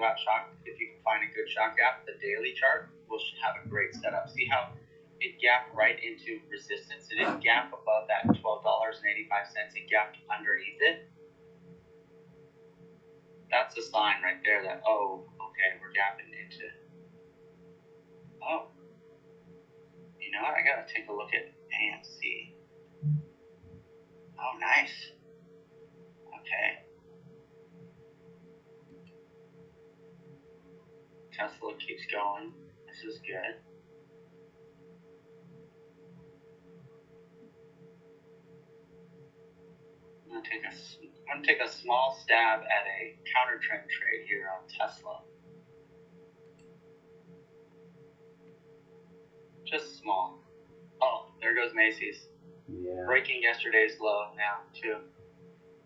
about shock, if you can find a good shock gap, the daily chart will have a great setup. See how it gapped right into resistance? It didn't gap above that $12.85. It gapped underneath it. That's a sign right there that, oh, okay, we're gapping into. Oh, you know what? I gotta take a look at AMC. Oh, nice. Okay. Tesla keeps going. This is good. I'm gonna take a small stab at a counter trend trade here on Tesla. Just small. Oh, there goes Macy's. Yeah. Breaking yesterday's low now too.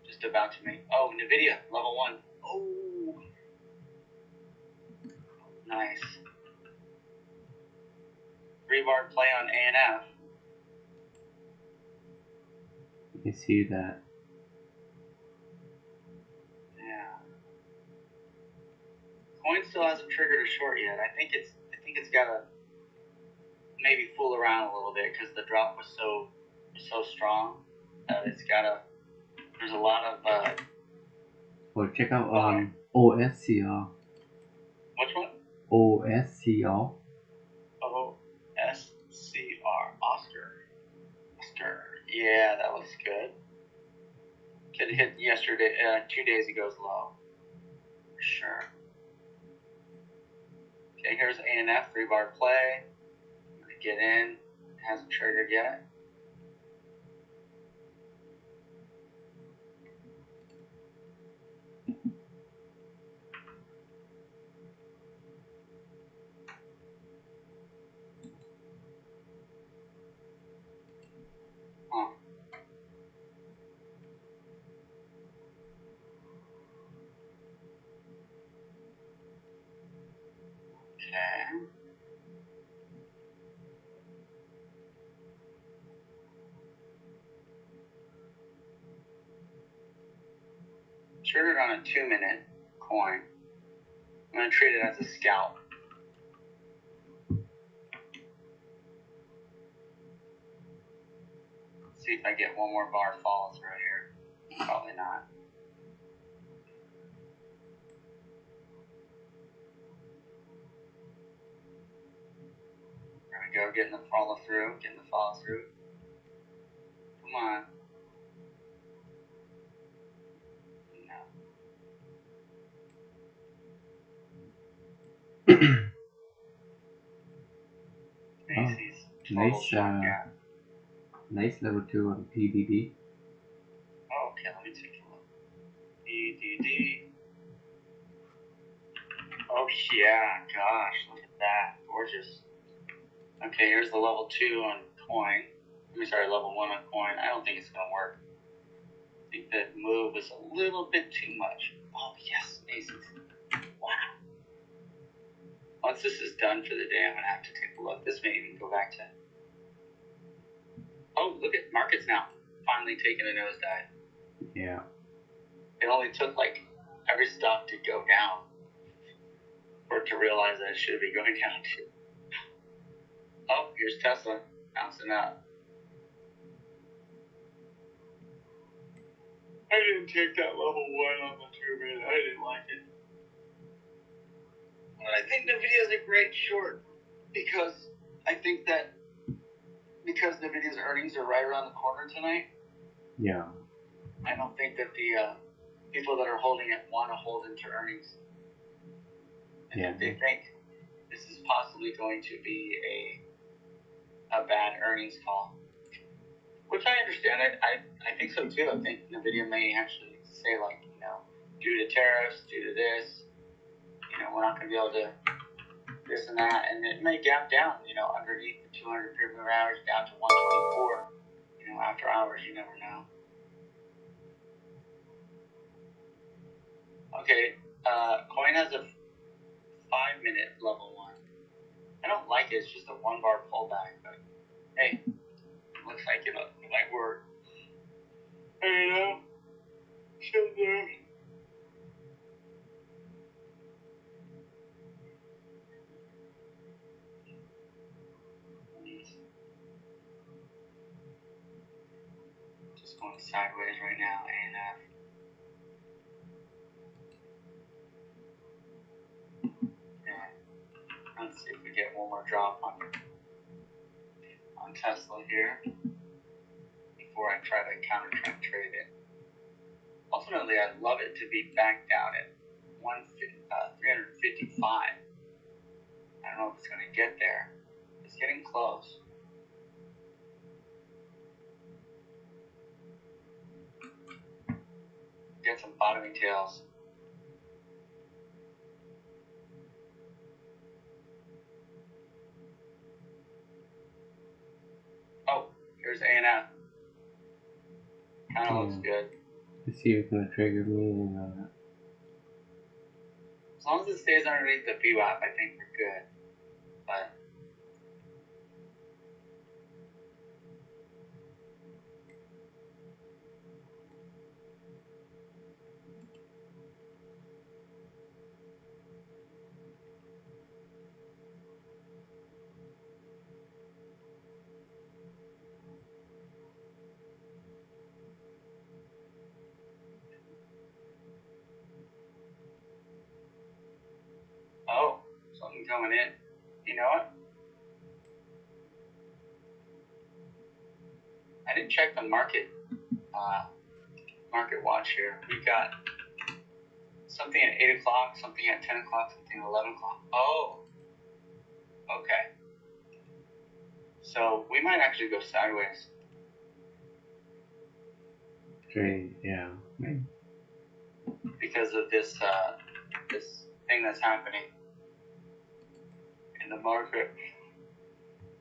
Just about to make. Oh, Nvidia level 1. Oh, nice. 3-bar play on ANF. You see that? Yeah. Coin still hasn't triggered a short yet. I think it's gotta maybe fool around a little bit because the drop was so strong that it's gotta. There's a lot of. Well, check out OSCR. Which one? OSCR. OSCR. Oscar. Yeah, that looks good. Could hit yesterday, 2 days ago's low. For sure. Okay, here's ANF 3-bar play. I'm gonna get in. It hasn't triggered yet. Huh. Okay. Triggered on a 2-minute coin. I'm gonna treat it as a scalp. See if I get one more bar follow through here. Probably not. There we go, getting the follow through. Come on. No. Macy's. Nice level 2 on PDD. Oh, okay, let me take a look. PDD. Oh yeah, gosh, look at that. Gorgeous. Okay, here's the level 2 on coin. Level 1 on coin. I don't think it's gonna work. I think that move was a little bit too much. Oh yes, Macy's. Wow. Once this is done for the day, I'm gonna have to take a look. This may even go back to. Oh, look at markets now. Finally taking a nosedive. Yeah. It only took like every stock to go down for it to realize that it should be going down too. Oh, here's Tesla bouncing up. I didn't take that level 1 on the 2-minute. I didn't like it. But I think Nvidia is a great short because I think that because Nvidia's earnings are right around the corner tonight. Yeah. I don't think that the people that are holding it want to hold into earnings. Yeah. They think this is possibly going to be a bad earnings call, which I understand. I think so too. I think Nvidia may actually say like, due to tariffs, due to this, we're not going to be able to this and that, and it may gap down, underneath the 200 period moving average down to 124. After hours, you never know. Okay, coin has a 5-minute level 1. I don't like it. It's just a 1-bar pullback, but hey, looks like it might work. Should do. going sideways right now, ANF. Let's see if we get one more drop on Tesla here before I try to counter-trend trade it. Ultimately, I'd love it to be back down at 355. I don't know if it's going to get there. It's getting close. Get some bottoming tails. Oh, here's ANF. Kind of looks good. Let's see if it's going to trigger me on that. As long as it stays underneath the VWAP, I think we're good. But oh, something coming in. You know what? I didn't check the market watch here. We've got something at 8 o'clock, something at 10 o'clock, something at 11 o'clock. Oh, okay. So we might actually go sideways. Trade, yeah. Maybe. Because of this thing that's happening in the market.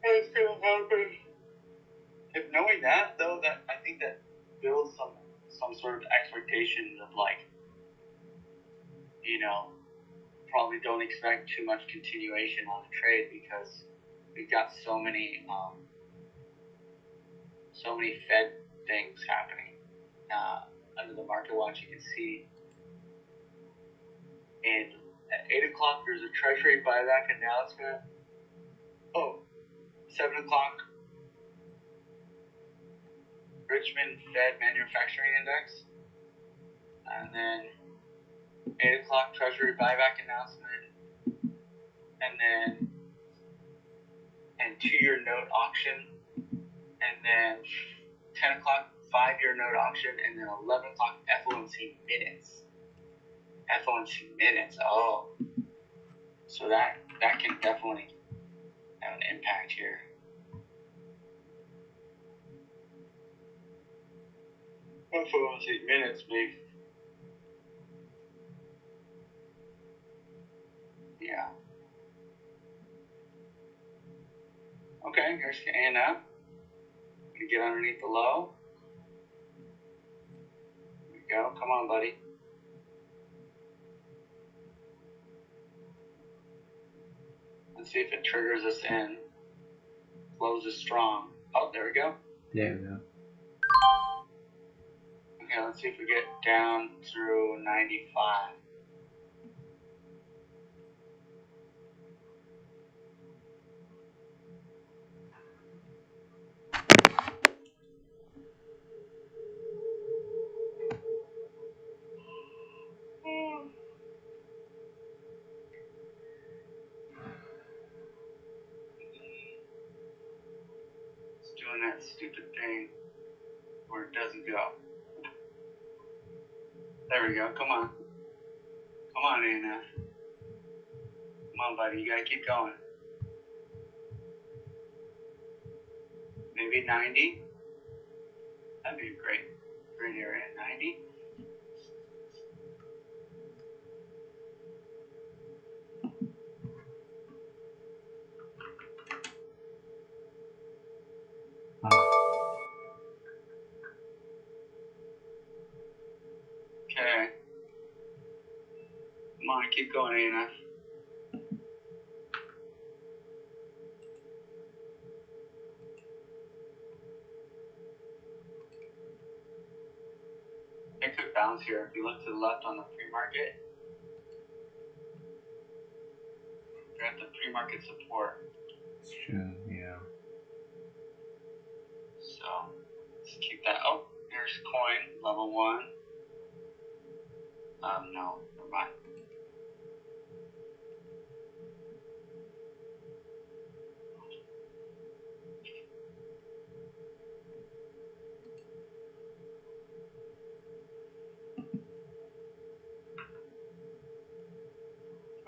It's gonna happen. If knowing that though, that I think that builds some sort of expectation of like, you know, probably don't expect too much continuation on the trade because we've got so many Fed things happening under the market watch. You can see at 8 o'clock there's a Treasury buyback announcement. Oh, 7 o'clock Richmond Fed Manufacturing Index, and then 8 o'clock Treasury buyback announcement, and then 2-year note auction, and then 10 o'clock 5-year note auction, and then 11 o'clock FOMC minutes. FOMC minutes. Oh, so that can definitely have an impact here. FOMC minutes, maybe. Yeah. Okay, here's ANF. Gonna get underneath the low. There we go. Come on, buddy. Let's see if it triggers us in. Closes strong. Oh, there we go. There we go. Okay, let's see if we get down through 95. It's doing that stupid thing where it doesn't go. There we go. Come on. Come on, ANF. Come on, buddy. You gotta keep going. Maybe 90. That'd be a great area. 90. Okay. Come on, keep going, ANF. It could bounce here. If you look to the left on the pre-market, you're at the pre-market support. It's true, yeah. So let's keep that. Oh, Here's coin, level 1. No, never mind.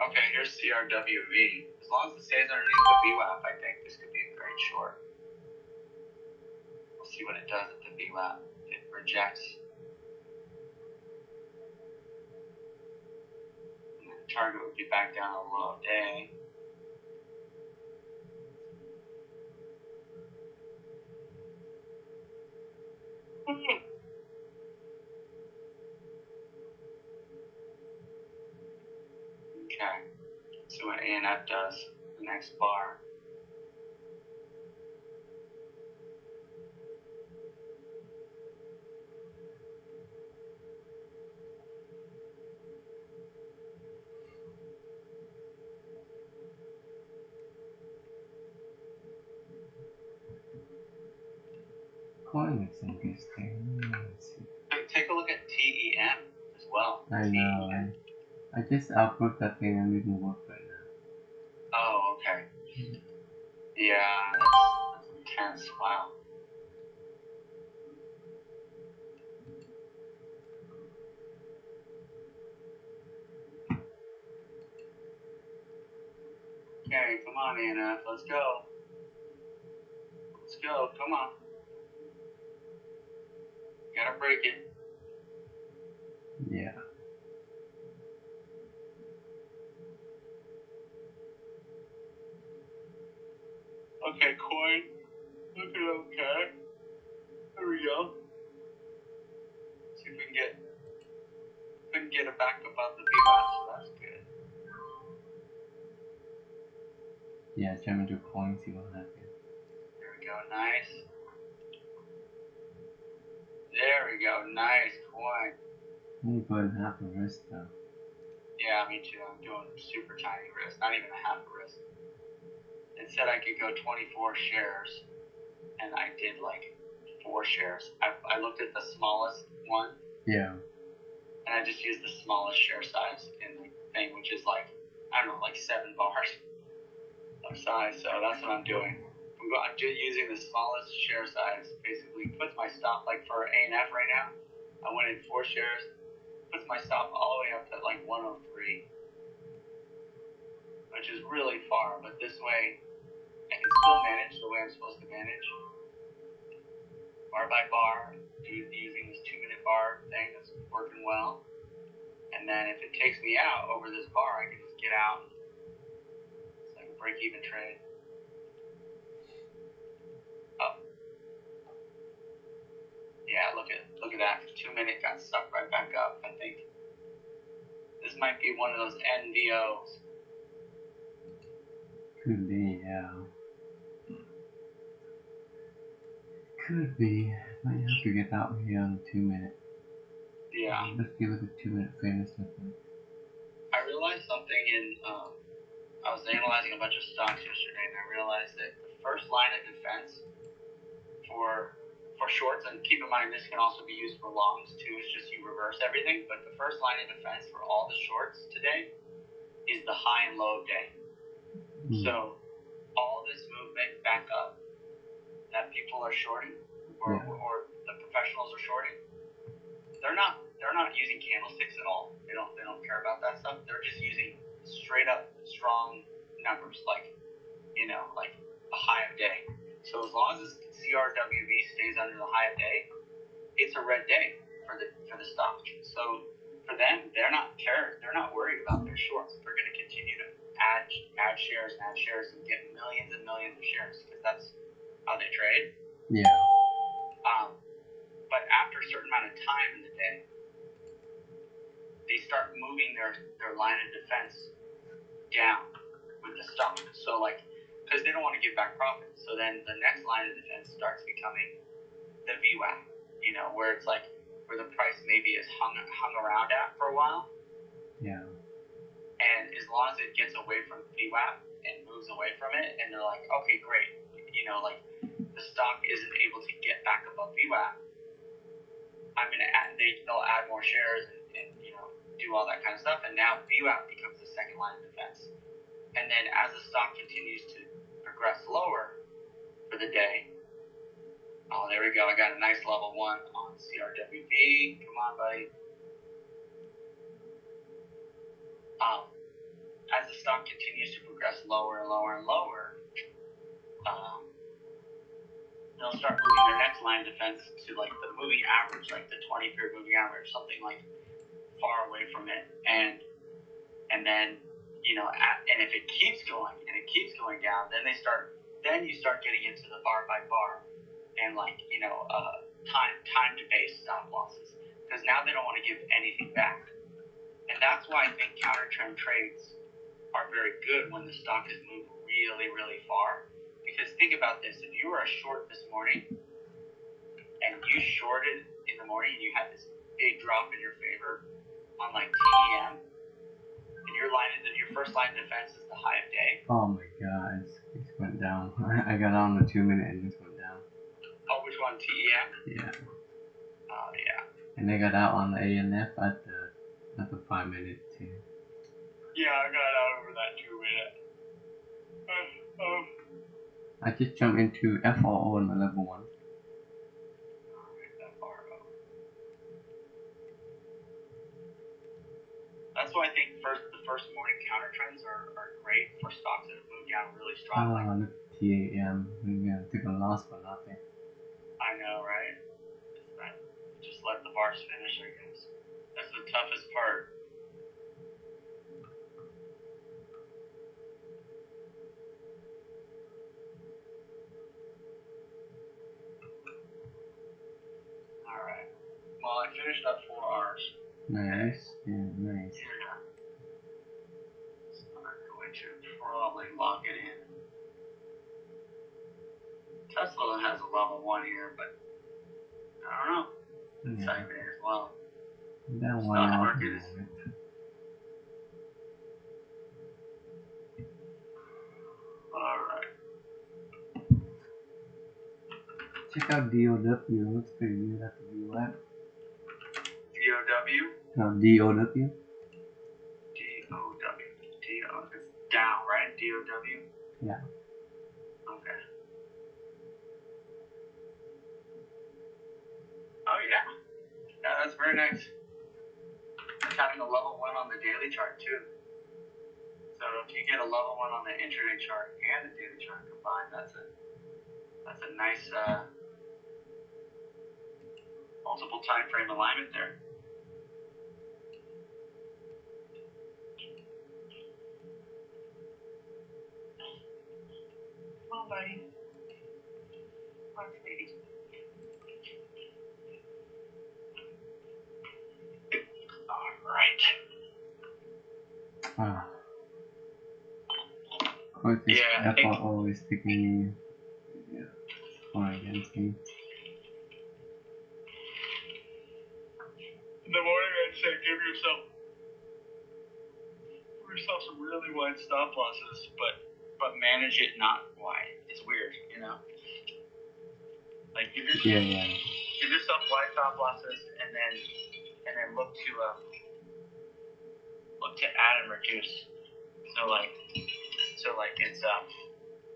Okay, here's CRWV. As long as it stays underneath the VWAP, I think this could be a great short. We'll see what it does at the VWAP. It rejects. And then the target would be back down a low day. Okay, see what ANF does the next bar. Coin looks interesting. Let's see. Take a look at TEM as well. I know. I just output that thing and it didn't work right now. Oh, okay. Yeah, that's intense. Wow. Okay, come on, ANF. Let's go. Let's go. Come on. Gotta break it. Yeah. Okay, coin. Looking okay. There we go. See if we couldn't get it back above the VWAP, so that's good. Yeah, jump into coin, see what happens. There we go. Nice. There we go. Nice coin. Only going half a wrist though. Yeah, me too. I'm doing super tiny wrist. Not even a half a wrist. It said I could go 24 shares, and I did like 4 shares. I looked at the smallest one. Yeah. And I just used the smallest share size in the thing, which is like, I don't know, like 7 bars of size. So that's what I'm doing. I'm just using the smallest share size. Basically puts my stop, like for ANF right now, I went in 4 shares, puts my stop all the way up to like 103, which is really far. But this way, I can still manage the way I'm supposed to manage, bar by bar, using this 2-minute bar thing that's working well. And then if it takes me out over this bar, I can just get out. It's like a break-even trade. Up. Yeah, look at that. 2-minute got sucked right back up. I think this might be one of those NVOs. Could be, yeah. Could be. Might have to get out here on 2-minute. Yeah. Let's deal with the 2-minute famous method. I realized something in. I was analyzing a bunch of stocks yesterday, and I realized that the first line of defense for shorts, and keep in mind this can also be used for longs too, it's just you reverse everything, but the first line of defense for all the shorts today is the high and low day. So all this movement back up that people are shorting, or the professionals are shorting, they're not using candlesticks at all. They don't care about that stuff. They're just using straight up strong numbers, like like the high of day. So as long as this CRWV stays under the high of day, it's a red day for the stock. So for them, they're not worried about their shorts. They're going to continue to add shares and get millions and millions of shares because that's how they trade. Yeah. But after a certain amount of time in the day, they start moving their line of defense down with the stock. So because they don't want to give back profits. So then the next line of defense starts becoming the VWAP, where it's like where the price maybe is hung around at for a while. Yeah. And as long as it gets away from VWAP and moves away from it, and they're like, okay, great, like the stock isn't able to get back above VWAP, they'll add more shares and do all that kind of stuff. And now VWAP becomes the second line of defense. And then as the stock continues to progress lower for the day, oh, there we go. I got a nice level 1 on CRWP. Come on, buddy. As the stock continues to progress lower and lower and lower, they'll start moving their next line of defense to like the moving average, like the 20-period moving average, something like far away from it. And then, and if it keeps going and it keeps going down, then you start getting into the bar by bar and time to base stop losses, because now they don't want to give anything back. And that's why I think counter trend trades are very good when the stock has moved really, really far. Because think about this: if you were a short this morning and you shorted in the morning and you had this big drop in your favor on like TEM, and your first line of defense is the high of day. Oh my god, it went down. I got on the 2 minute and it went down. Oh, which one? TEM? Yeah. Oh yeah. And I got out on the ANF at the 5 minute too. Yeah, I got out over that 2 minute. I just jumped into FRO on the level 1. That's why I think the first morning counter trends are great for stocks that have moved down really strongly. Oh, look at TAM. We took a loss for nothing. I know, right? Just let the bars finish, I guess. That's the toughest part. Alright. Well, I finished up 4 R's. Nice. Yeah, nice. Yeah. So I'm going to probably lock it in. Tesla has a level 1 here, but I don't know. It's sideways as well. That one Stock out market is. Alright. Check out DOW. Looks pretty good at the VWAP. DOW? No, DOW. DOW. It's down, right? DOW? Yeah. Okay. Oh, yeah. Yeah, that's very nice. It's having a level 1 on the daily chart, too. So if you get a level 1 on the intraday chart and the daily chart combined, that's a nice multiple time frame alignment there. Come on, buddy. Alright. Of course, this FRO is taking me going against me. In the morning, I'd say give yourself some really wide stop losses, but manage it not wide. It's weird, Like give yourself wide stop losses, and then look to add and reduce. So like it's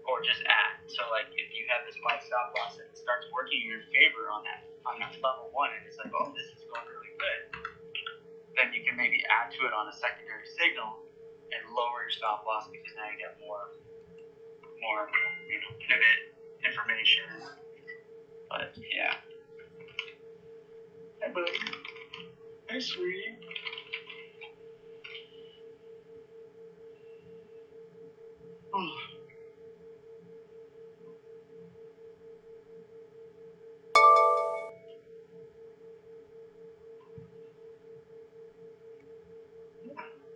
or just add. So like if you have this wide stop loss and it starts working in your favor on that level 1, and it's like, oh, this is going really good, then you can maybe add to it on a secondary signal and lower your stop loss, because now you get more pivot information. But yeah. Hey buddy. Hey sweetie.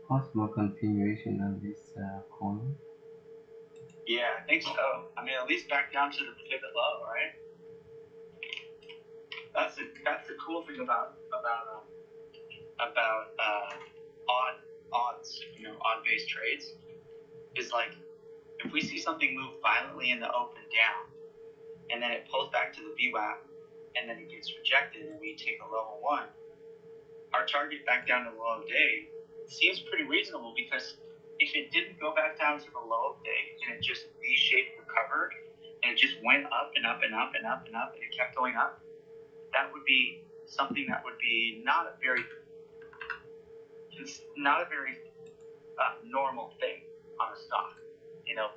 Possible continuation of this coin. Yeah, I think so. I mean, at least back down to the pivot low, right? That's the cool thing about odds, odd-based trades, is like if we see something move violently in the open down, and then it pulls back to the VWAP, and then it gets rejected and we take a level 1, our target back down to the low of day seems pretty reasonable, because if it didn't go back down to the low of day and it just V-shaped recovered and it just went up and up and up and up and up and it kept going up, that would be something that would be not a very normal thing on a stock.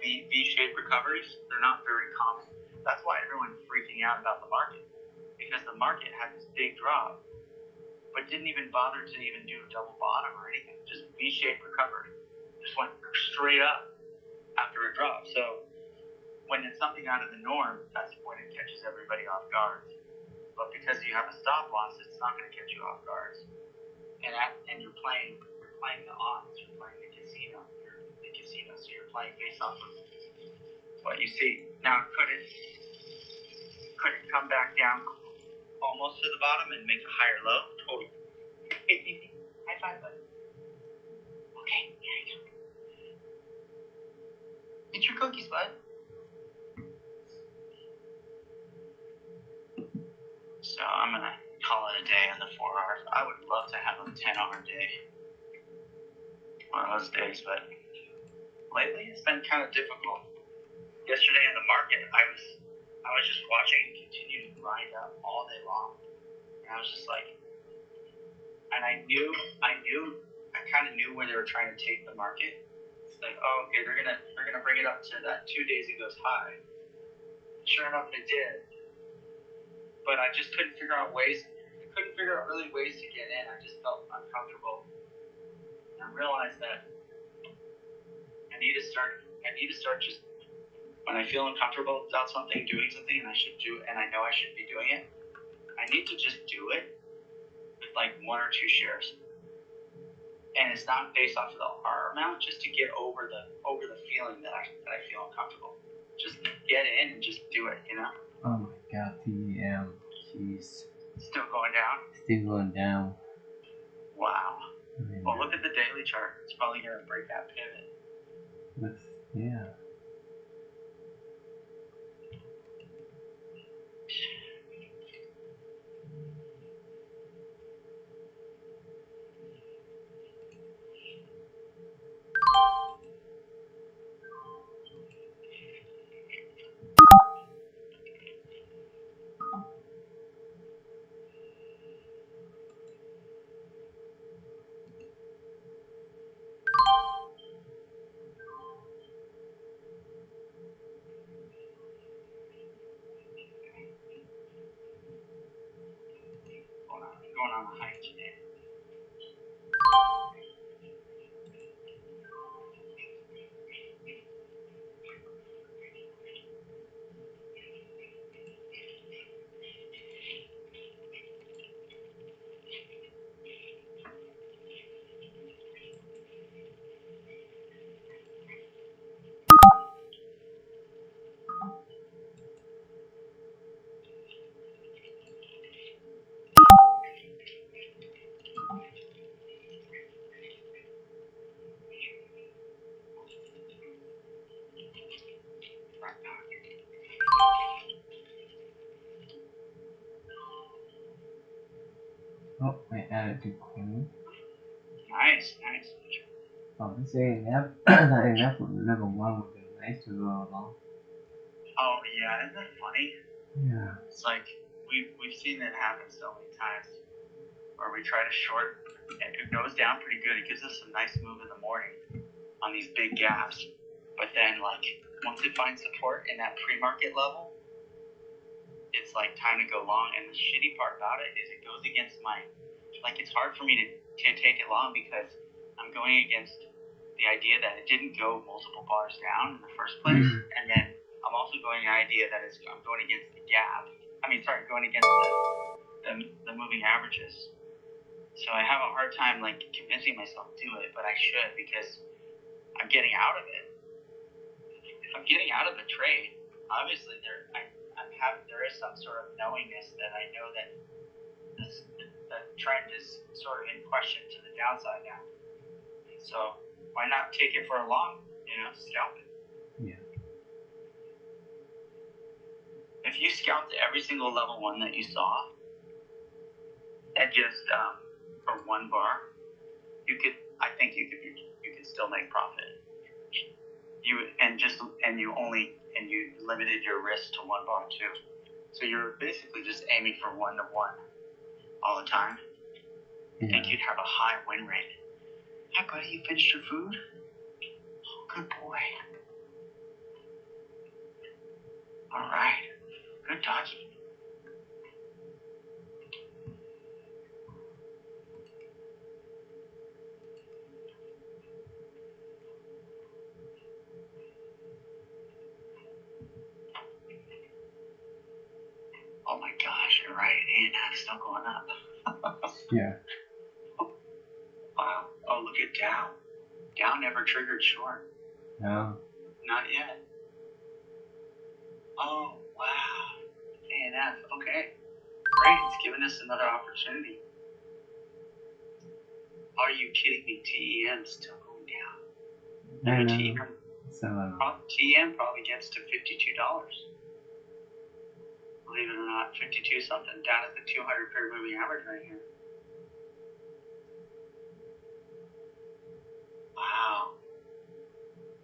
V-shaped recoveries, they're not very common. That's why everyone's freaking out about the market, because the market had this big drop, but didn't even bother to even do a double bottom or anything. Just V-shaped recovered. Just went straight up after it dropped. So when it's something out of the norm, that's when it catches everybody off guard. But because you have a stop loss, it's not going to catch you off guard. And you're playing the odds. You're playing the casino. So you're playing based off of what you see. Now, could it come back down almost to the bottom and make a higher low? Totally. High five, bud. Okay, here you go. Eat your cookies, bud. So I'm gonna call it a day on the 4 hours. I would love to have a 10-hour day one of those days, but lately it's been kind of difficult. Yesterday in the market, I was just watching it continue to grind up all day long, and I was just like, and I kind of knew where they were trying to take the market. It's like, oh, okay, they're gonna bring it up to that 2 days ago's high. Sure enough, they did. But I just couldn't figure out ways to get in. I just felt uncomfortable. And I realized that I need to start just, when I feel uncomfortable about something, doing something, and I know I should be doing it, I need to just do it with like 1 or 2 shares. And it's not based off of the R amount, just to get over the feeling that I feel uncomfortable. Just get in and just do it, Oh my god, TEM. Jeez. Still going down? Still going down. Wow. Well, look at the daily chart. It's probably going to break that pivot. Yeah. Going on a hike today. Oh, I added to coin. Nice. Oh, this ANF, that ANF level 1 would be nice to go along. Oh yeah, isn't that funny? Yeah. It's like we've seen that happen so many times, where we try to short and it goes down pretty good. It gives us a nice move in the morning on these big gaps, but then like once it finds support in that pre-market level, it's like time to go long. And the shitty part about it is it goes against it's hard for me to take it long, because I'm going against the idea that it didn't go multiple bars down in the first place, and then I'm also going the idea that I'm going against the gap. Going against the moving averages. So I have a hard time convincing myself to do it, but I should, because I'm getting out of it. If I'm getting out of the trade, obviously there is some sort of knowingness that I know that the trend is sort of in question to the downside now. So why not take it for a long, scalp it? Yeah. if you scalped every single level 1 that you saw, and just for 1 bar, I think you could still make profit. You limited your risk to 1 bar too. So you're basically just aiming for 1 to 1 all the time. I think you'd have a high win rate. Hi, buddy, you finished your food? Oh, good boy. All right. Good doggy. Oh my gosh, you're right. A&F's still going up. Yeah. Wow. Oh, look at down. Down never triggered short. No. Not yet. Oh, wow. A&F. Okay. Great. It's given us another opportunity. Are you kidding me? TEM still going down. I know. TEM probably gets to $52. Believe it or not, 52 something. Down at the 200 period moving average right here. Wow.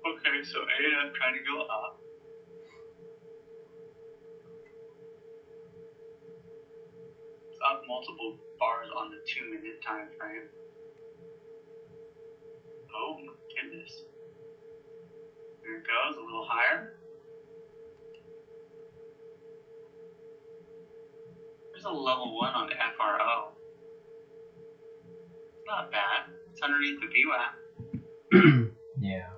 Okay, so A&F trying to go up. It's up multiple bars on the 2-minute time frame. Oh my goodness. There it goes, a little higher. There's a level 1 on the FRO. It's not bad. It's underneath the VWAP. Yeah.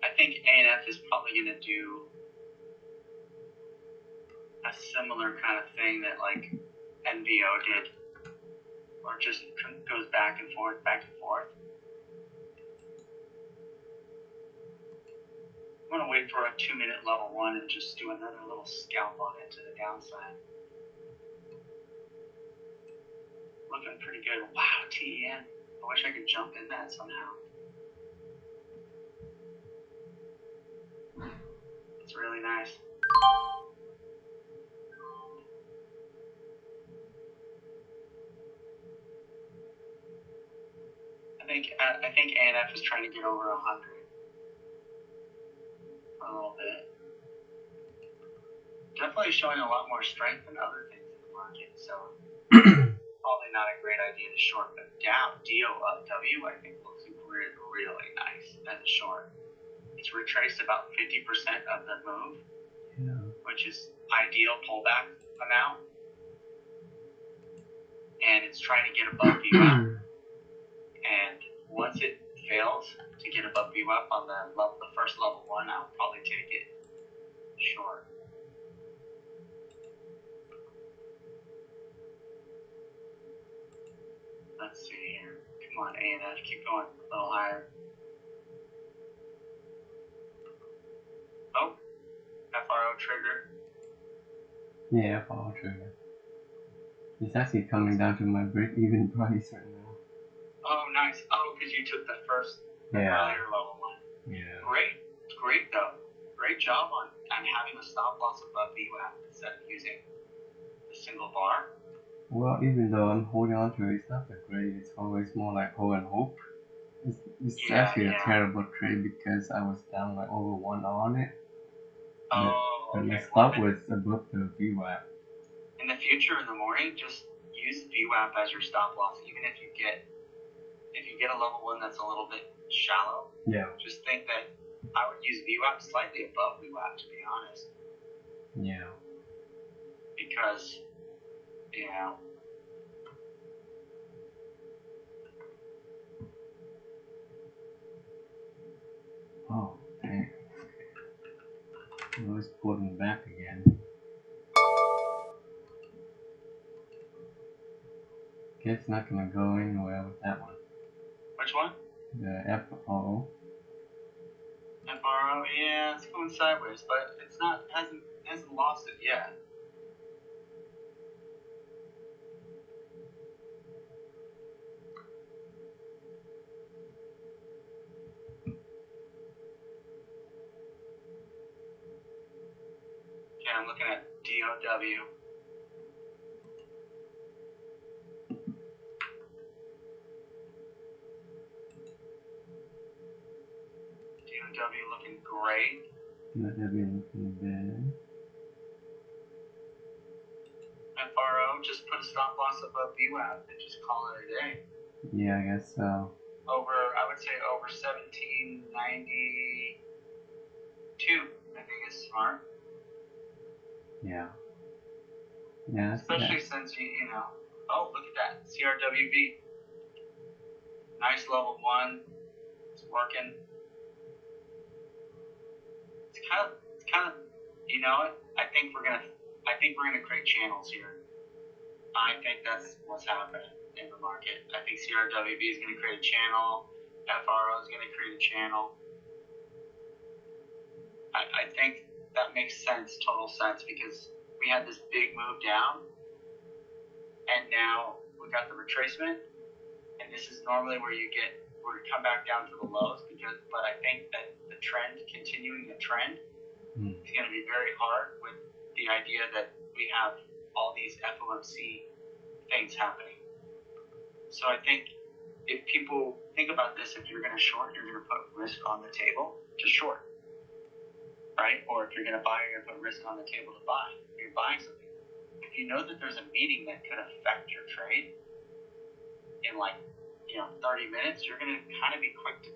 I think A&F is probably going to do a similar kind of thing that like NVO did, or just goes back and forth, back and forth. I'm going to wait for a 2-minute level 1 and just do another little scalp on it to the downside. Looking pretty good. Wow, TEN. I wish I could jump in that somehow. It's really nice. I think A&F is trying to get over 100 for a little bit. Definitely showing a lot more strength than other things in the market, so probably not a great idea to short. But down, DOW, I think looks really, really nice as a short. It's retraced about 50% of the move, which is ideal pullback amount, and it's trying to get above VWAP. And once it fails to get above VWAP on the first level 1, I'll probably take it short. Let's see here. Come on, A&F, keep going a little higher. Oh, FRO trigger. Yeah, FRO trigger. It's actually coming down to my break-even price right now. Oh, nice. Oh, because you took the earlier level 1. Yeah. Great though. Great job on having a stop loss above VWAP instead of using the single bar. Well, even though I'm holding on to it, it's not that great. It's always more like hold and hope. It's actually a terrible trade because I was down like over 1 on it. But my stop was above the VWAP. In the future, in the morning, just use VWAP as your stop loss. Even if you get a level 1 that's a little bit shallow, just think that I would use VWAP slightly above VWAP, to be honest. Yeah. Because, Oh, dang. It's pulling back again. Guess not gonna go anywhere with that one. Which one? The FRO. FRO, yeah, it's going sideways, but hasn't lost it yet. looking at DOW. DOW looking great. DOW looking bad. FRO, just put a stop loss above VWAP and just call it a day. Yeah, I guess so. I would say over 1792, I think is smart. Yeah. Yeah, Especially since you know, oh, look at that, CRWB. Nice level 1, it's working. It's kind of, you know what? I think we're gonna create channels here. I think that's what's happening in the market. I think CRWB is gonna create a channel. FRO is gonna create a channel. I think that makes sense, total sense, because we had this big move down, and now we got the retracement, and this is normally where we come back down to the lows, but I think that the trend, continuing the trend, is going to be very hard with the idea that we have all these FOMC things happening. So I think if people think about this, if you're going to short, you're going to put risk on the table to short, right? Or if you're going to buy, you're going to put risk on the table to buy. You're buying something. If you know that there's a meeting that could affect your trade in 30 minutes, you're going to kind of be quick to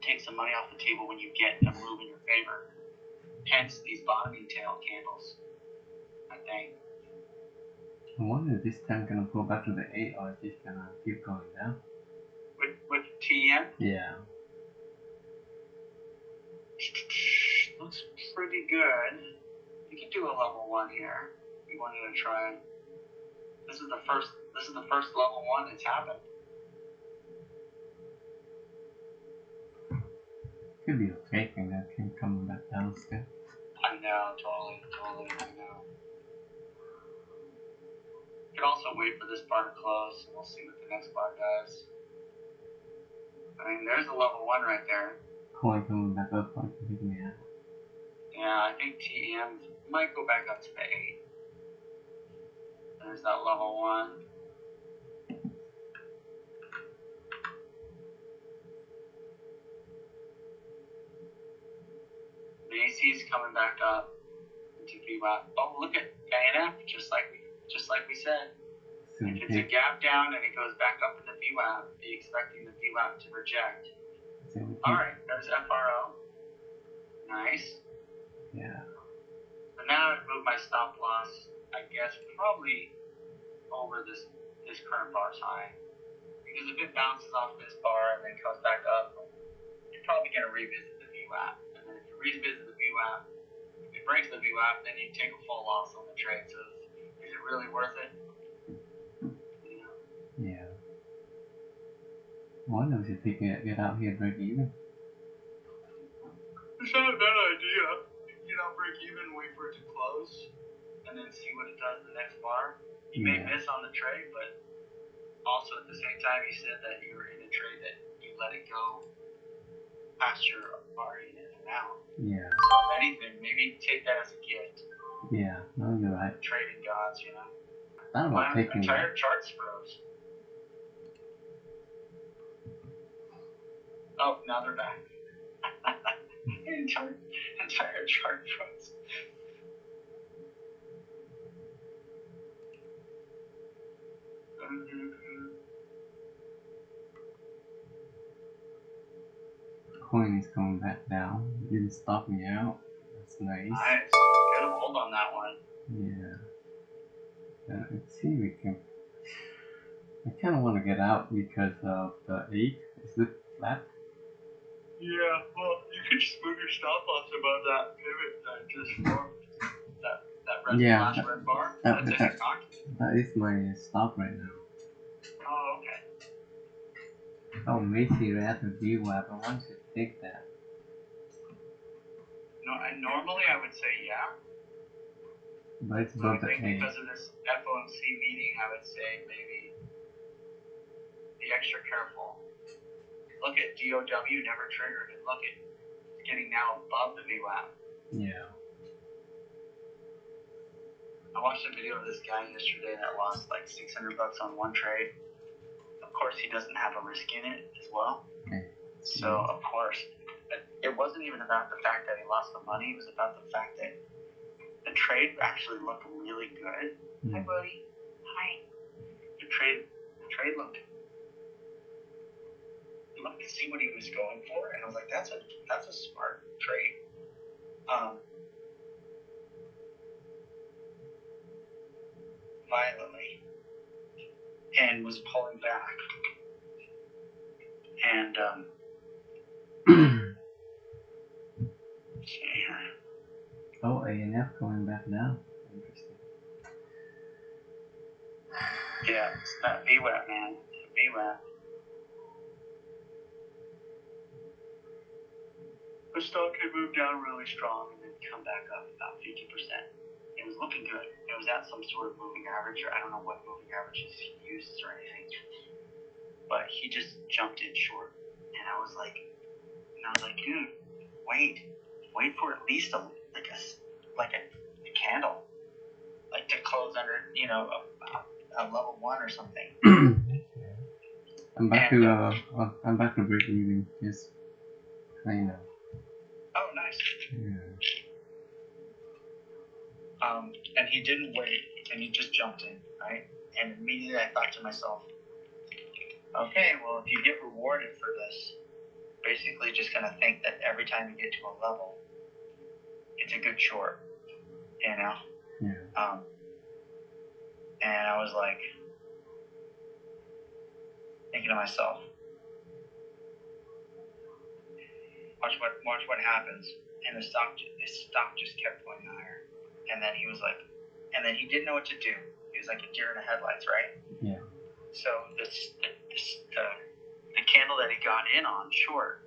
take some money off the table when you get a move in your favor. Hence these bottoming tail candles, I think. I wonder if this time gonna pull back to the 8 or is it gonna keep going down? With TEM? Yeah. Looks pretty good. You could do a level 1 here. If you wanted to try. This is the first level 1 that's happened. Could be a fake and that can come back down still. I know, totally, I know. You could also wait for this bar to close, and we'll see what the next bar does. I mean, there's a level 1 right there. Coin coming back up, like picking me out. Yeah, I think TEM might go back up to the 8. There's that level 1. Macy's coming back up into VWAP. Oh, look at ANF, just like we said. If it's a gap down and it goes back up into VWAP, be expecting the VWAP to reject. Alright, there's FRO. Nice. Yeah. So now I've moved my stop loss, I guess, probably over this current bar's high. Because if it bounces off this bar and then comes back up, you're probably going to revisit the VWAP. And then if you revisit the VWAP, if it breaks the VWAP, then you take a full loss on the trade. So is it really worth it? Yeah. I wonder if you think get out here break even. It's not a bad idea. Get out, break even, wait for it to close, and then see what it does the next bar. You may miss on the trade, but also at the same time, you said that you were in a trade that you let it go past your already in and out. Yeah. So if anything, maybe take that as a gift. Yeah, no, you're right. Trading gods, you know. I thought about taking entire charts froze. Oh, now they're back. entire chart froze. Coin is coming back down. It didn't stop me out. That's nice. Nice. Good hold on that one. Yeah. Let's see if we can. I kind of want to get out because of the 8. Is it flat? Yeah, well, you could just move your stop loss above that pivot that just formed. That red flash red bar. That's if you're cocky. That is my stop right now. Oh, okay. Oh, Macy at the VWAP. I want to take that. No, normally I would say yeah. But it's above the 8. Because of this FOMC meeting, I would say maybe be extra careful. Look at DOW never triggered, and look at it's getting now above the VWAP. Yeah. I watched a video of this guy yesterday that lost like $600 on one trade. Of course, he doesn't have a risk in it as well. Okay. So, of course, it wasn't even about the fact that he lost the money. It was about the fact that the trade actually looked really good. Hi, buddy. Hi. The trade looked. Let me see what he was going for, and I was like, "That's a smart trade." Violently, and was pulling back, and Oh, ANF going back now. Interesting. yeah, it's that VWAP, man. VWAP. The stock could move down really strong and then come back up about 50%. It was looking good. It was at some sort of moving average, or I don't know what moving averages he uses or anything. But he just jumped in short, and I was like, dude, wait for at least a candle, like to close under, a level 1 or something. I'm back to break even. Just kind of. Oh, nice. Yeah. And he didn't wait, and he just jumped in, right? And immediately I thought to myself, okay, well, if you get rewarded for this, basically just gonna think that every time you get to a level, it's a good short, you know? Yeah. And I was like, thinking to myself, watch what happens. And the stock just kept going higher. And then he was like, and then he didn't know what to do. He was like a deer in the headlights, right? Yeah. So the candle that he got in on short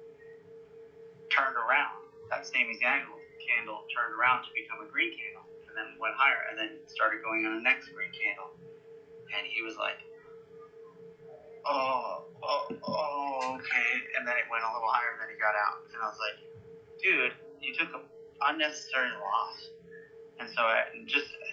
turned around. That same exact candle turned around to become a green candle, and then went higher, and then started going on the next green candle. And he was like, oh, okay. And then it went a little higher, and then he got out. And I was like, dude, you took an unnecessary loss. And so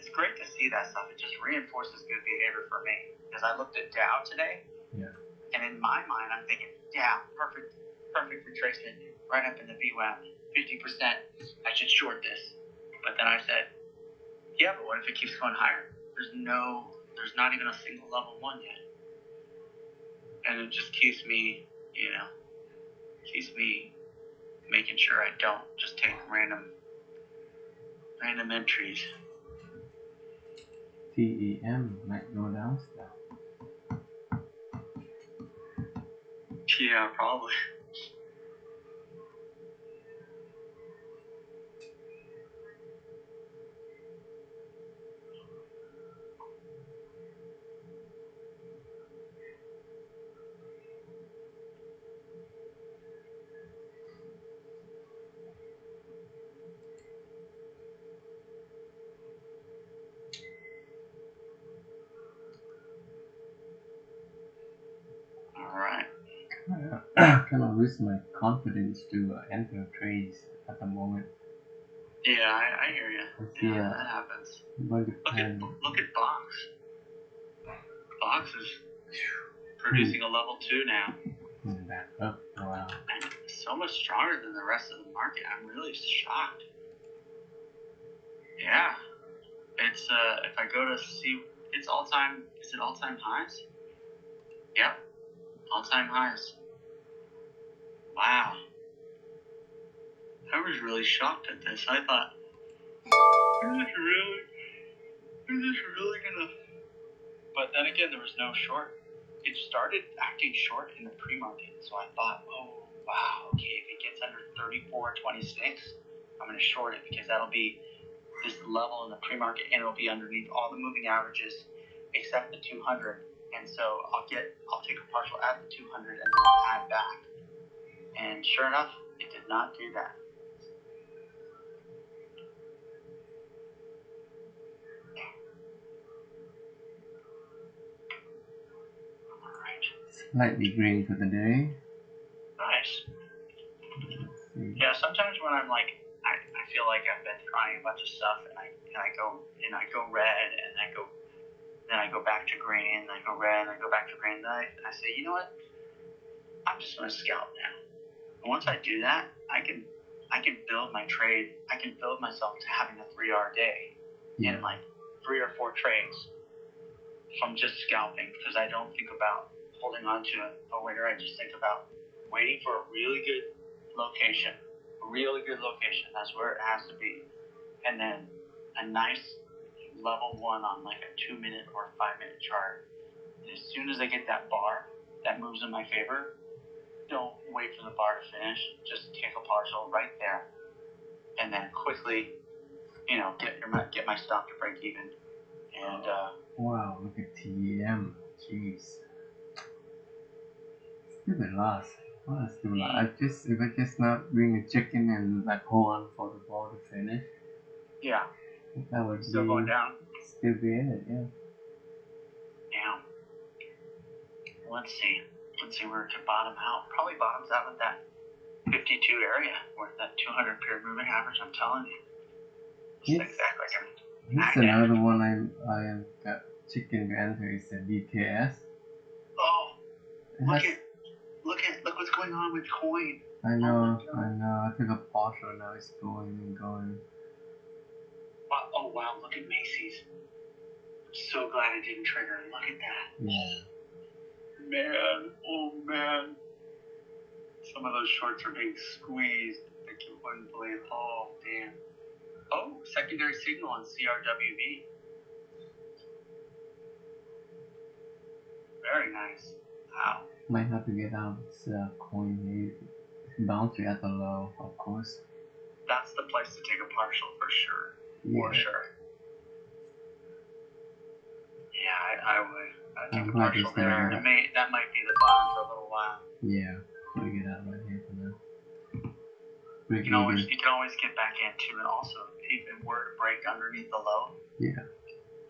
it's great to see that stuff. It just reinforces good behavior for me. Because I looked at Dow today, Yeah. and in my mind, I'm thinking, Dow, perfect retracement, right up in the VWAP, 50%. I should short this. But then I said, yeah, but what if it keeps going higher? There's not even a single level 1 yet. And it just keeps me making sure I don't just take random entries. TEM might go down still. Yeah, probably. Alright. Kind of lose my confidence to enter trades at the moment. Yeah, I hear you. Yeah, that happens. Look at Box. Box is producing a level 2 now. Back up. Wow. And so much stronger than the rest of the market. I'm really shocked. Yeah. It's if I go to see, is it all-time highs? Yep. All-time highs. Wow. I was really shocked at this. I thought, is this really gonna? But then again, there was no short. It started acting short in the pre-market, so I thought, oh wow, okay, if it gets under 34.26, I'm gonna short it because that'll be this level in the pre-market, and it'll be underneath all the moving averages except the 200. And so I'll take a partial at the 200 and then I'll add back. And sure enough, it did not do that. Slightly green for the day. Nice. Yeah, sometimes when I'm like, I feel like I've been trying a bunch of stuff, and I go red, and then I go back to green, then I go red, and I go back to green. Then I say, you know what? I'm just gonna scalp now. And once I do that, I can build my trade. I can build myself to having a 3R day in like 3 or 4 trades from just scalping, because I don't think about holding on to a winner. I just think about waiting for a really good location. That's where it has to be. And then a nice level 1 on like a 2-minute or 5-minute chart. And as soon as I get that bar that moves in my favor, don't wait for the bar to finish. Just take a partial right there, and then quickly, get my stop to break even. And wow, look at TM. Jeez. Stupid loss. What a stupid loss. If I just not bring a chicken and like hold on for the ball to finish. Yeah. That would still be going down. Still be in it, yeah. Yeah. Let's see where it could bottom out. Probably bottoms out with that 52 area, or that 200 period moving average. I'm telling you. Here's another one I have got chicken to enter is the DKS. Oh, look what's going on with coin. I know. I took a partial, now it's going and going. Oh wow, look at Macy's. I'm so glad it didn't trigger. Look at that. Yeah. Man, oh man. Some of those shorts are being squeezed. I couldn't believe. Oh damn. Oh, secondary signal on CRWV. Very nice. Wow. Might have to get out this coin. Bounty at the low, of course. That's the place to take a partial for sure. Yeah. For sure. Yeah, I would. I'd take a glad partial it's there. there. That might be the bottom for a little while. Yeah, we get out right here for now. You can always get back in too, and also if it were to break underneath the low. Yeah.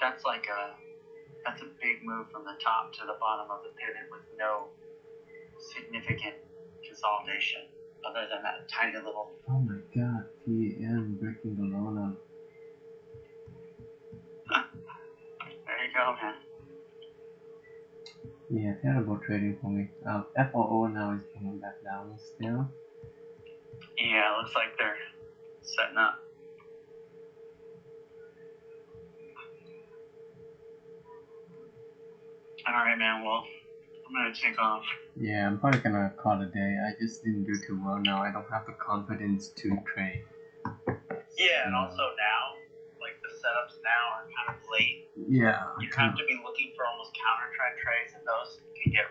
That's a big move from the top to the bottom of the pivot with no significant consolidation other than that tiny little. Oh my god, TM breaking the low now. There you go, man. Yeah, terrible trading for me. FOO now is coming back down still. Yeah, looks like they're setting up. Alright, man, well, I'm gonna take off. Yeah, I'm probably gonna call it a day. I just didn't do too well now. I don't have the confidence to trade. Yeah, and also now, like the setups now are kind of late. Yeah. You have to be looking for almost counter trend trades, and those can get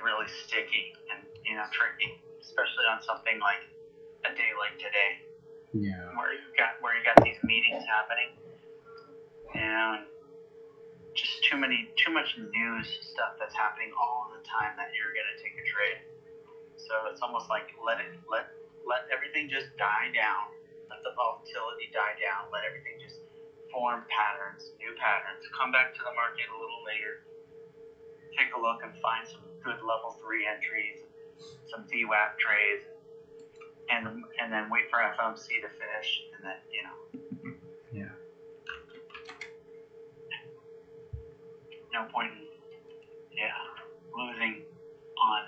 really sticky and tricky, especially on something like a day like today. Yeah. Where you got these meetings happening, and just too much news stuff that's happening all the time that you're gonna take a trade. So it's almost like let everything just die down. Let the volatility die down. Let everything just form patterns, new patterns. Come back to the market a little later. Take a look and find some good level 3 entries, some VWAP trades, and then wait for FOMC to finish, and then Yeah. No point in losing on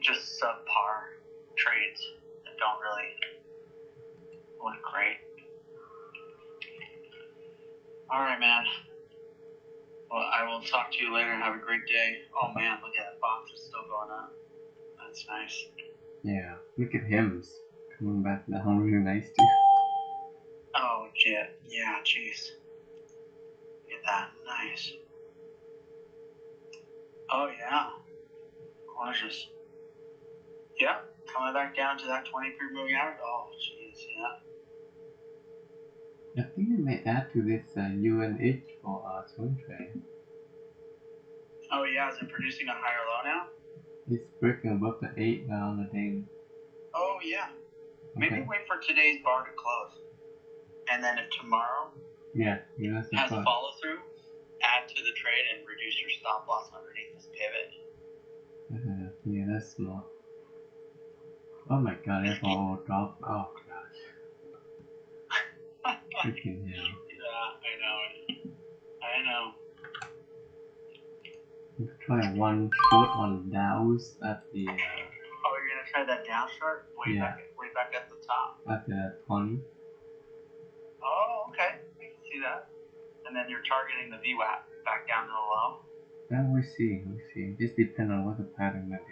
just subpar trades that don't really look great. Alright, man. Well, I will talk to you later and have a great day. Oh man, look at that box, it's still going up. That's nice. Yeah, look at him coming back down really nice too. Oh, yeah, jeez. Look at that, nice. Oh yeah, gorgeous. Yeah, coming back down to that 20 period moving average. Oh, jeez, yeah. I think I may add to this UNH for swing trade. Oh yeah, is it producing a higher low now? It's breaking above the 8 now on the daily. Oh yeah. Maybe wait for today's bar to close. And then if tomorrow has a follow through, add to the trade and reduce your stop loss underneath this pivot. Yeah, that's smart. Oh my god, FRO dropped. Oh gosh. Freaking hell. Yeah, I know. Try one shot on Dows at the Oh, you're gonna try that down short? Way back at the top. at the 20. Oh, okay. I can see that. And then you're targeting the VWAP back down to the low. And we see. Just depend on what the pattern will do.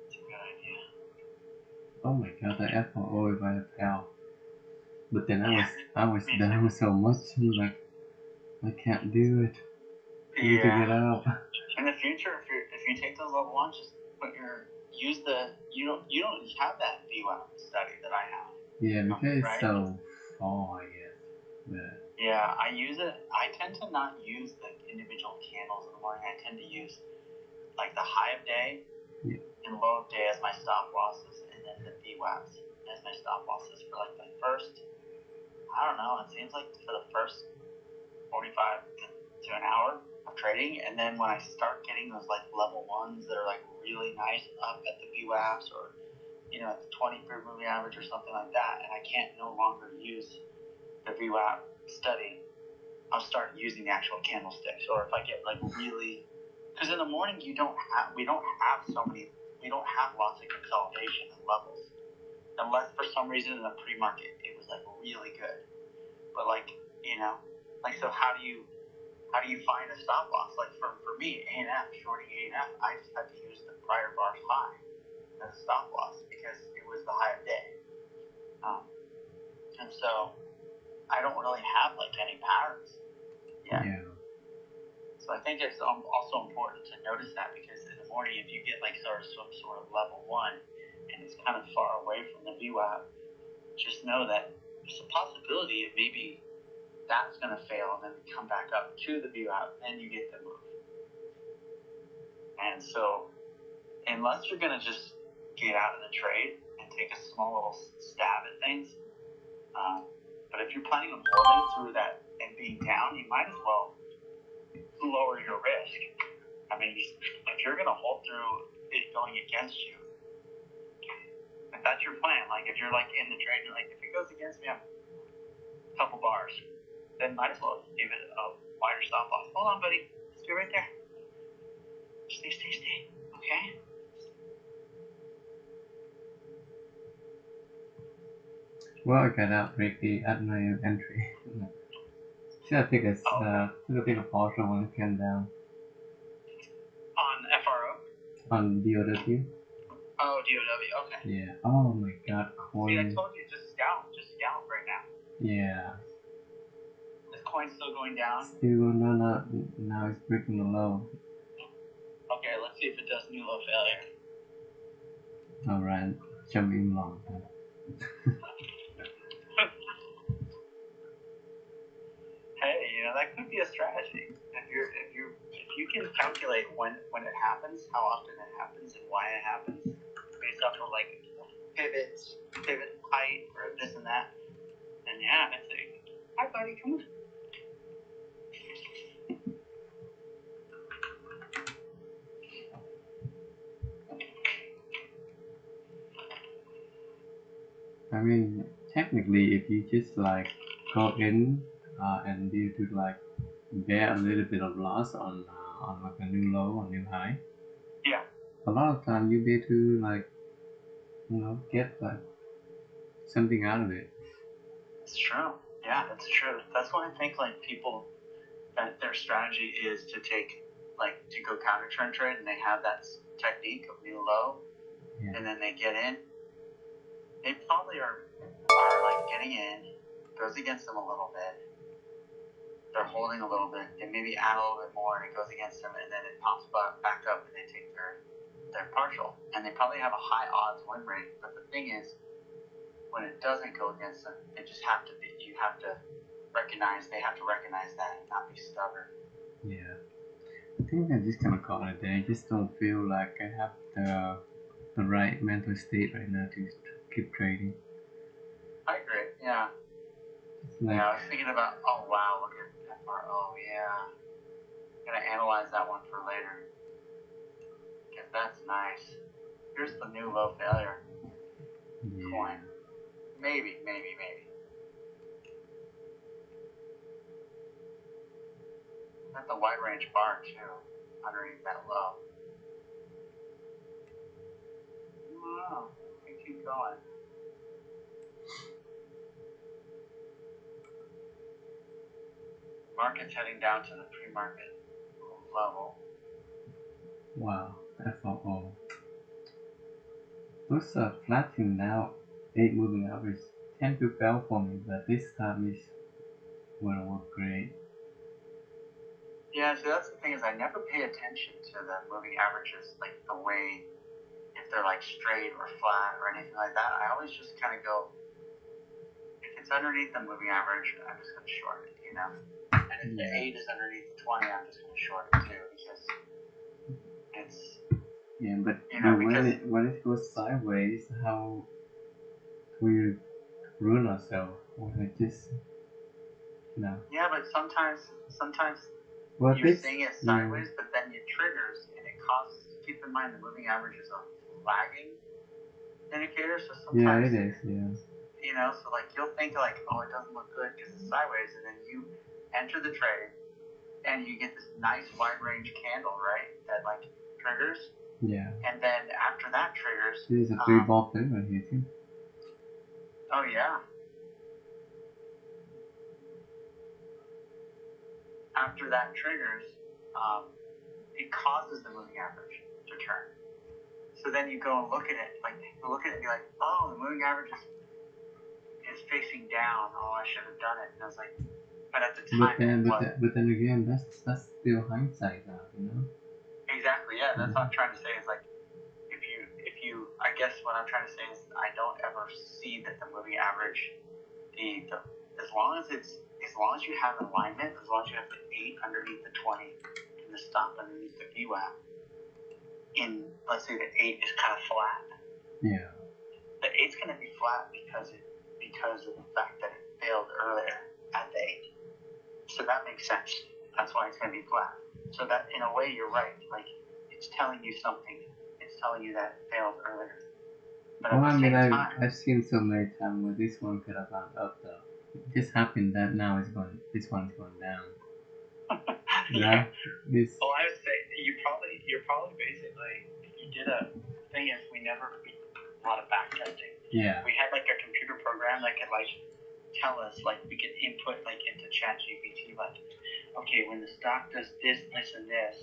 That's a good idea. Oh my god, the FRO if I fell. But then I Yeah, was down so much, I'm like, I can't do it. I need to get out. In the future, if you take those level ones, just you don't have that VWAP study that I have. Yeah, because right? it's so far, I guess. But Yeah, I use it. I tend to not use the individual candles in the morning. I tend to use like the high of day and low of day as my stop losses, and then the VWAPs as my stop losses for like the first. I don't know. It seems like for the first 45 to an hour of trading, and then when I start getting those like level ones that are like really nice up at the VWAPs or at the 20 period moving average or something like that, and I can't no longer use the VWAP study, I'll start using the actual candlesticks. Or if I get like really, because in the morning we don't have lots of consolidation and levels, unless for some reason in the pre-market it was like really good. But so how do you find a stop loss? Like for me, A&F, shorting A&F, I just had to use the prior bar's high as a stop loss because it was the high of day. And so I don't really have like any patterns yet. yeah. So I think it's also important to notice that, because in the morning, if you get like some sort of level one and it's kind of far away from the VWAP, just know that there's a possibility of maybe that's going to fail and then come back up to the VWAP, and you get the move. And so unless you're going to just get out of the trade and take a small little stab at things, but if you're planning on holding through that and being down, you might as well lower your risk. I mean, if you're going to hold through it going against you, if that's your plan, like if you're like in the trade and you're like, if it goes against me, I'm a couple bars, then might as well give it a wider stop loss. Hold on, buddy. Stay right there. Stay. Okay? Well, I got out pretty at my entry. Should I take a partial when it came down On FRO? on DOW? Oh, DOW. Okay. Yeah. Oh my god, coin. See, I told you, just scalp right now. Yeah. This coin's still going down. Still no, now it's breaking the low. Okay, let's see if it does new low failure. Alright, jump in long. Hey, that could be a strategy. If you can calculate when it happens, how often it happens, and why it happens, based off of like pivot height, or this and that, then yeah, it's hi buddy, come on. I mean, technically, if you just like go in and you to like bear a little bit of loss on like a new low or new high. Yeah. A lot of time you be to like get like something out of it. It's true. Yeah, it's true. That's why I think like people that their strategy is to go counter trend trade, and they have that technique of new low, and then they get in. They probably are like getting in, goes against them a little bit. They're holding a little bit. They maybe add a little bit more, and it goes against them, and then it pops back up, and they take their partial. And they probably have a high odds win rate. But the thing is, when it doesn't go against them, they have to recognize that and not be stubborn. Yeah. I think I just gonna call it a day. I just don't feel like I have the right mental state right now to keep trading. I agree. Yeah. Yeah, I was thinking about, oh wow, look at FRO. Yeah. I'm gonna analyze that one for later, because that's nice. Here's the new low failure Yeah. coin. Maybe. Got the wide range bar too, underneath that low. Wow, we keep going. Market's heading down to the pre-market level. Wow, FOO. Those are flattening now. 8 moving average tend to fail for me, but this time is will work great. Yeah, so that's the thing is I never pay attention to the moving averages, like the way, if they're like straight or flat or anything like that. I always just kind of go, if it's underneath the moving average, I'm just going to short it, you know? And if the 8 is underneath the 20, I'm just going to short it too, because it's... Yeah, but you know, when it goes sideways, how we ruin ourselves? Or it just, you know. Yeah, but sometimes Well, you're this, seeing it sideways, but then it triggers, and it causes, keep in mind the moving average is a lagging indicator, so sometimes... Yeah, it is, yeah. You know, so like you'll think like, oh, it doesn't look good because it's sideways, and then you enter the trade, and you get this nice wide range candle, right? That like triggers. Yeah. And then after that triggers. This is a 3-ball thing right here too. Oh yeah. After that triggers, it causes the moving average to turn. So then you go and look at it, like look at it and be like, oh, the moving average is facing down. Oh, I should have done it. And I was like, but at the time, but then again, that's still hindsight now, you know. Exactly. Yeah, that's what I'm trying to say. Is like, if you, I guess what I'm trying to say is I don't ever see that the moving average, as long as you have alignment, as long as you have the 8 underneath the 20 and the stop underneath the VWAP, in let's say the 8 is kind of flat. Yeah. The 8's going to be flat because of the fact that it failed earlier at the 8. So that makes sense. That's why it's going to be flat. So that in a way you're right. Like it's telling you something. It's telling you that it failed earlier. But Well, at the same time, I've seen so many times where this one could have gone up though. It just happened that now this one's going down. yeah. This. Well, I would say you're probably basically, if you did a thing is we a lot of back testing. Yeah. We had like a computer program that could like tell us, like we could input like into ChatGPT like, okay, when the stock does this, and this,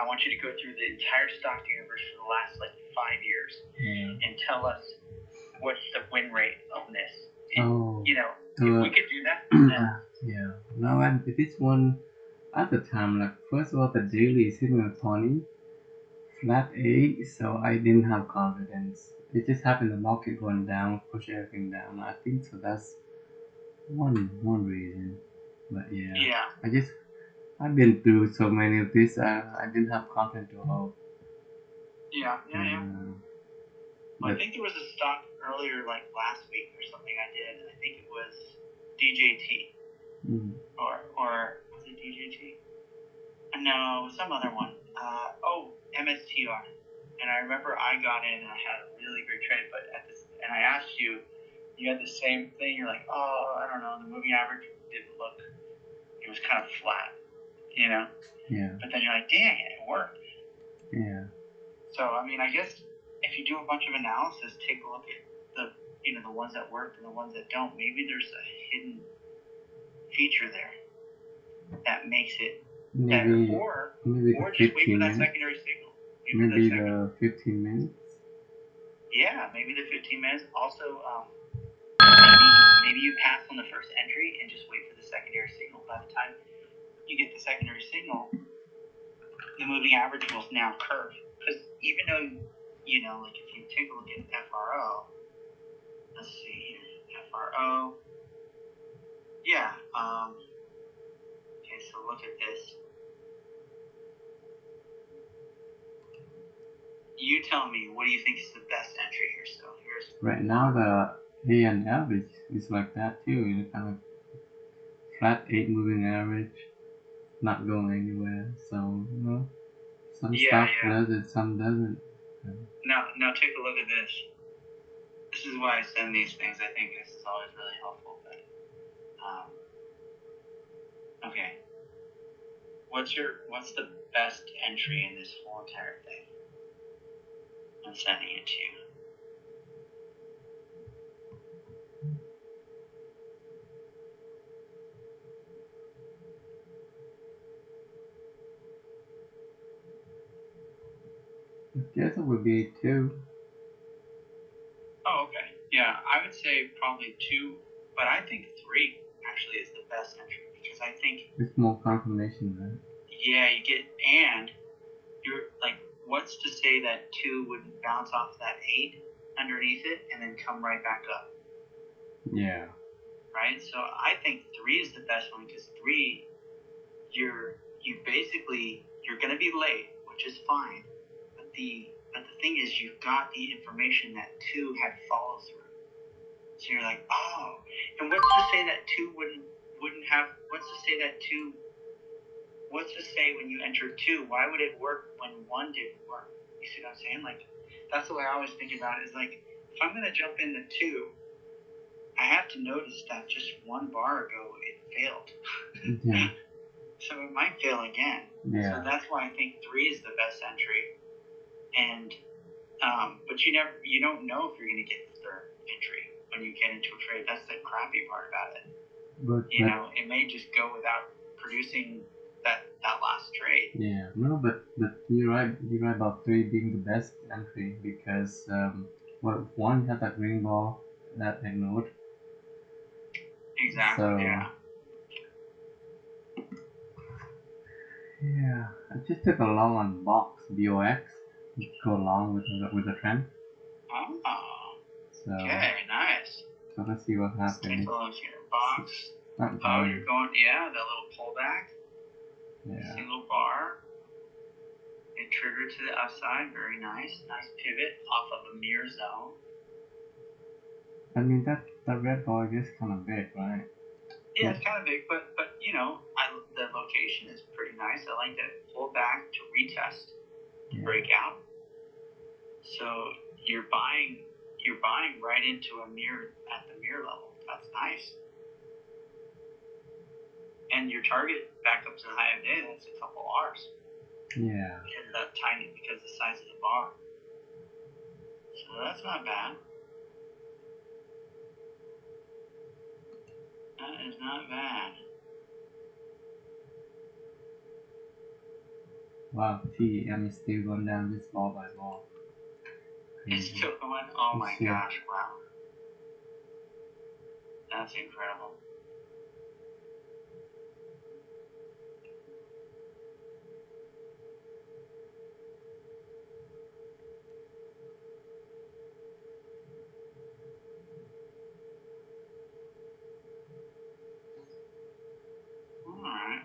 I want you to go through the entire stock universe for the last like 5 years and tell us what's the win rate on this. And, you know, if we could do that. Yeah. No, and this one at the time, like first of all, the daily is hitting a 20, flat 8, so I didn't have confidence. It just happened the market going down, push everything down. I think so. That's one reason. But yeah. I've been through so many of this. I didn't have confidence to hold. Yeah. Well, I think there was a stock earlier, like last week or something I did. I think it was DJT. Or was it DJT? No, some other one. MSTR. And I remember I got in and I had a really great trade, but and I asked you, you had the same thing. You're like, oh, I don't know, the moving average didn't look. It was kind of flat, you know. Yeah. But then you're like, dang it worked. Yeah. So I mean, I guess if you do a bunch of analysis, take a look at the ones that worked and the ones that don't. Maybe there's a hidden feature there that makes it better, or just wait for that secondary signal. Maybe the 15 minutes. Yeah, maybe the 15 minutes. Also, maybe you pass on the first entry and just wait for the secondary signal. By the time you get the secondary signal, the moving average will now curve. Because even though, like if you take a look at FRO, let's see here, FRO. Yeah. Okay, so look at this. You tell me, what do you think is the best entry here? So here's right now the AN average is like that too. It's kind of flat 8 moving average, not going anywhere. So some stuff does it, some doesn't. Now take a look at this. This is why I send these things. I think this is always really helpful. But okay, what's the best entry in this whole entire thing? I'm sending it to you. I guess it would be 2. Oh, okay. Yeah, I would say probably 2, but I think 3 actually is the best entry because I think it's more confirmation, right? Yeah, you get, and you're like, what's to say that 2 wouldn't bounce off that 8 underneath it and then come right back up? Yeah. Right? So I think 3 is the best one because 3, you're gonna be late, which is fine. But the thing is, you've got the information that 2 had follow through. So you're like, oh, and what's to say that 2 wouldn't have? What's to say that 2? What's to say when you enter 2? Why would it work when 1 didn't work? You see what I'm saying? Like, that's the way I always think about it. Is like, if I'm gonna jump into 2, I have to notice that just 1 bar ago it failed. Yeah. So it might fail again. Yeah. So that's why I think 3 is the best entry. And but you don't know if you're gonna get the 3rd entry when you get into a trade. That's the crappy part about it. But It may just go without producing that last trade. Yeah, no, but you're right about 3 being the best entry because well, 1 had that green ball that ignored. Exactly. So, yeah. Yeah, I just took a long on box BOX to go along with the trend. Oh. So Okay. Nice. So let's see what Let's happens. take a look here. Box. Not Oh, going. you're going. Yeah, that little pullback. Yeah. Single bar. It triggered to the upside. Very nice. Nice pivot off of a mirror zone. I mean that red ball is kind of big, right? Yeah, it's kind of big, but the location is pretty nice. I like that it pulled back to retest, to break out. So you're buying right into a mirror at the mirror level. That's nice. And your target back up to the high of day, that's a couple R's. Yeah. Because of that tiny, because of the size of the bar. So that's not bad. That is not bad. Wow, TEM is still going down this ball by ball. It's still going? Oh my gosh, wow. That's incredible. Alright.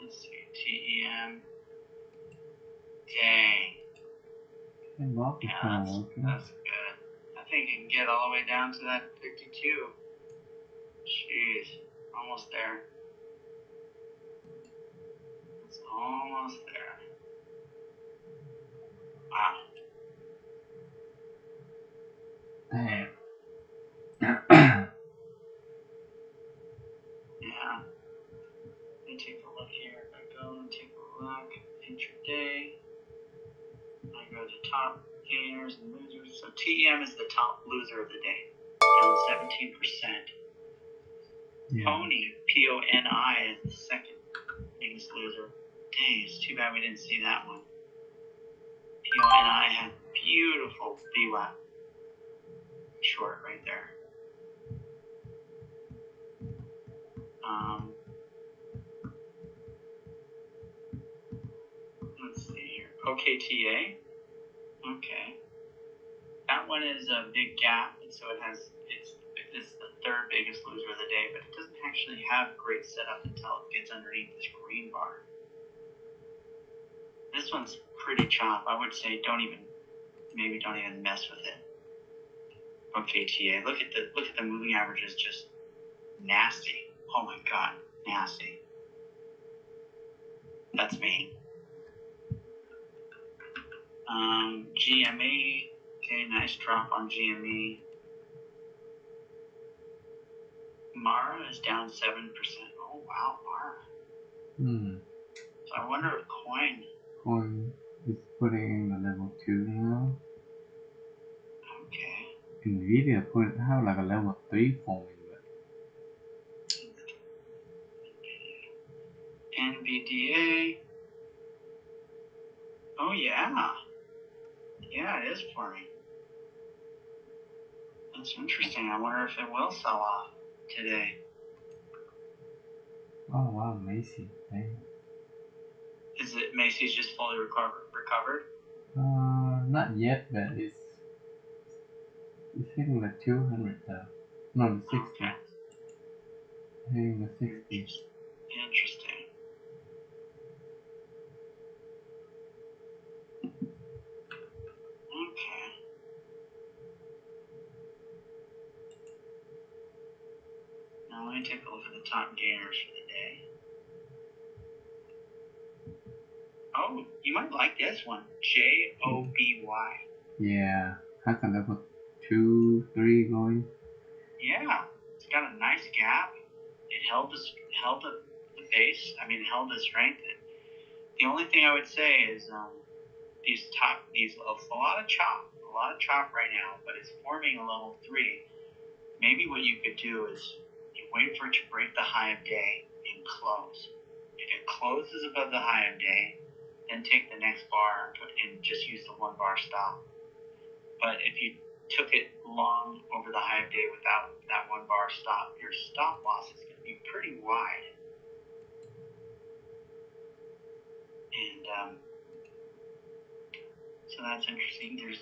Let's see, TEM. Dang. Yeah, that's good. I think you can get all the way down to that 52. Jeez, almost there. It's almost there. Wow. Damn. Yeah. Let me take a look here. If I go and take a look, intraday. I go to top gainers and losers. So TEM is the top loser of the day, down 17%. Yeah. Pony, PONI, is the second biggest loser. Dang, it's too bad we didn't see that one. PONI had beautiful VWAP short right there. Let's see here. OKTA. Okay. That one is a big gap, and so it's the third biggest loser of the day, but it doesn't actually have great setup until it gets underneath this green bar. This one's pretty chop. I would say don't even mess with it. Okay, TA. Look at the moving averages, just nasty. Oh my god, nasty. That's me. GME. Okay, nice drop on GME. Mara is down 7%. Oh wow, Mara. So I wonder if Coin is putting in the level 2 now. Okay. Nvidia put it out like a level 3 for me. NVDA. Oh yeah. Yeah, it is forming. That's interesting. I wonder if it will sell off today. Oh wow, Macy. Dang. Is it Macy's just fully recovered? Not yet, but it's hitting the 200 though. No, the 60. Okay. Hitting the 60. Interesting. Okay. Now let me take a look at the top gainers for the day. Oh, you might like this one. JOBY. Yeah, has a level 2, 3 going. Yeah, it's got a nice gap. It held the base. I mean, held the strength. The only thing I would say is a lot of chop right now, but it's forming a level 3. Maybe what you could do is you wait for it to break the high of day and close. If it closes above the high of day, then take the next bar and just use the 1 bar stop. But if you took it long over the high of day without that 1 bar stop, your stop loss is going to be pretty wide. And so that's interesting. There's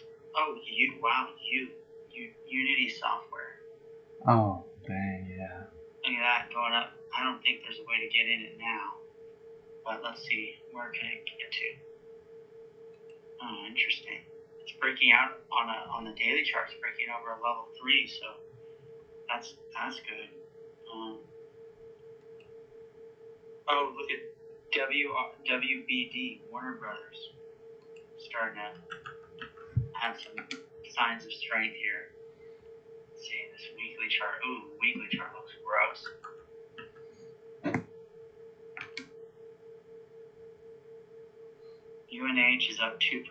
Unity software. Oh, dang, yeah. Look at that going up. I don't think there's a way to get in it now. But let's see, where can it get to? Oh, interesting. It's breaking out on the daily chart. It's breaking over a level 3, so that's good. Look at WBD, Warner Brothers, starting to have some signs of strength here. Let's see this weekly chart. Ooh, the weekly chart looks gross. UNH is up 2%.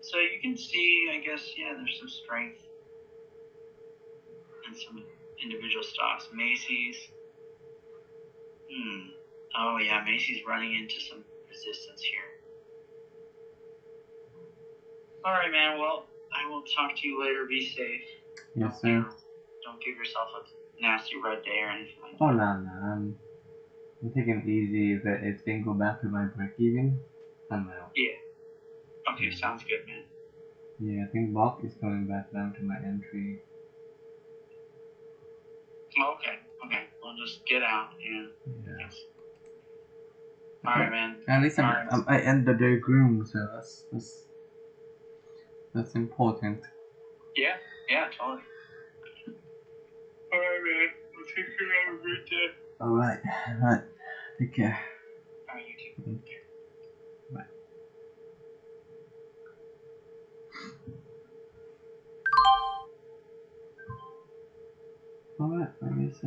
So you can see, I guess, yeah, there's some strength in some individual stocks. Macy's. Oh yeah, Macy's running into some resistance here. Alright, man, well, I will talk to you later. Be safe. Yes, sir. Don't give yourself a nasty red day or anything like that. Oh, no. I'm taking it easy. If things go back to my break even, I'm out. Yeah. Okay, sounds good, man. Yeah, I think Bob is coming back down to my entry. Okay. Well, just get out and. Yeah. Alright, man. At least I end the day groomed, so that's important. Yeah, totally. Alright, man. We'll take care. Have a great day. Alright. Take care. Alright, you too. Okay. Bye. Alright, I guess